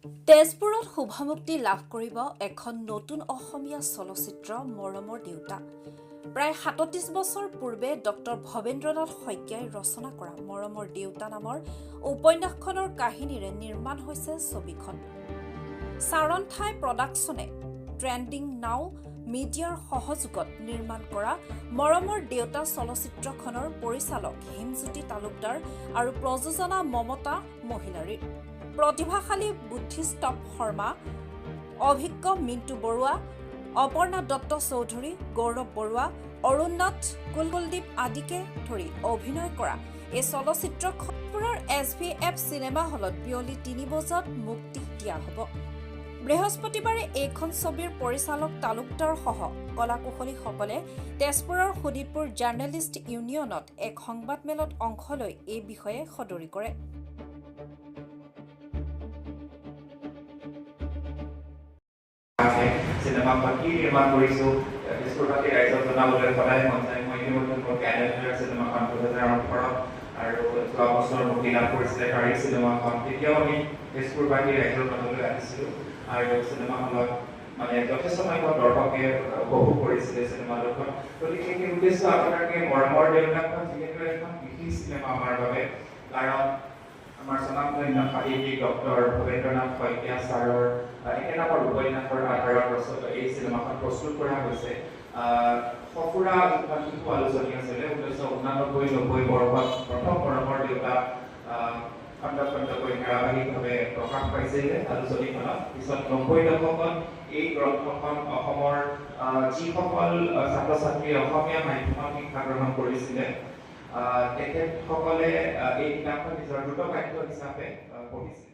তেজপুৰত শুভমুক্তি লাভ কৰিব এখন নতুন অসমীয়া চলচ্চিত্ৰ মৰমৰ দেউতা। প্ৰায় ৩৭ বছৰ পূৰ্বে ডক্টৰ ভৱেন্দ্ৰনাথ শইকীয়াই ৰচনা কৰা মৰমৰ দেউতা নামৰ উপন্যাসখনৰ কাহিনীৰে নিৰ্মাণ হৈছে ছবিখন। চাৰণঠাই প্ৰডাকশ্যনে ট্ৰেণ্ডিং নাও মিডিয়াৰ সহযোগত নিৰ্মাণ কৰা মৰমৰ দেউতা চলচ্চিত্ৰখনৰ পৰিচালক হিমজ্যোতি তালুকদাৰ আৰু প্ৰযোজনা মমতা মহিলাৰীৰ। প্ৰতিভাশালী বুদ্ধিষ্টপ শৰ্মা, অভিজ্ঞ মিণ্টু বৰুৱা, অপৰ্ণা দত্ত চৌধুৰী, গৌৰৱ বৰুৱা, অৰুণ নাথ, কুলকুলদ্বীপ আদিকে ধৰি অভিনয় কৰা এই চলচ্চিত্ৰখনৰ SVF চিনেমা হলত বিয়লি ৩ বজাত মুক্তি দিয়া হ'ব। বৃহস্পতিবাৰে এইখন ছবিৰ পৰিচালক তালুকদাৰসহ কলাকুশলীসকলে তেজপুৰৰ শোণিতপুৰ জাৰ্নেলিষ্ট ইউনিয়নত এক সংবাদমেলত অংশ লৈ এই বিষয়ে সদৰি কৰে। চিনেমাখন কি নিৰ্মাণ কৰিছোঁ তেজপুৰবাসী ৰাইজক জনাবলৈ সদায় মন যায়। মই ইতিমধ্যে মোৰ কেনেডাৰ চিনেমাখন 2018 আৰু যোৱা বছৰ মুক্তি লাভ কৰিছিলে কাৰী চিনেমাখন। তেতিয়াও আমি তেজপুৰবাসী ৰাইজৰ মাজলৈ আহিছিলোঁ আৰু চিনেমাখনত মানে যথেষ্ট সংখ্যক দৰ্শকে উপভোগ কৰিছিলে চিনেমাখন। গতিকে সেই উদ্দেশ্য আপোনালোকে মৰমৰ দেউতাখন যিহেতু এখন বিশেষ চিনেমা আমাৰ বাবে, কাৰণ আমাৰ স্বনামধন্য সাহিত্যিক ডক্টৰ ভৱেন্দ্ৰনাথ শইকীয়া ছাৰৰ একেনামৰ উপন্যাসৰ আধাৰত এই চিনেমাখন প্ৰস্তুত কৰা হৈছে। সফুৰা যিখন শিশু আলোচনী আছিলে 1989-90 বৰ্ষত প্ৰথম মৰমৰ দেউতা খণ্ড খণ্ডকৈ ধাৰাবাহিকভাৱে প্ৰকাশ পাইছিলে আলোচনীখনত। পিছত 90 দশকত এই গ্ৰন্থখন অসমৰ যিসকল ছাত্ৰ ছাত্ৰীয়ে অসমীয়া মাধ্যমত শিক্ষা গ্ৰহণ কৰিছিলে তেখেতসকলে এই কিতাপখন নিজৰ দ্ৰুত পাঠ্য হিচাপে পঢ়িছিল।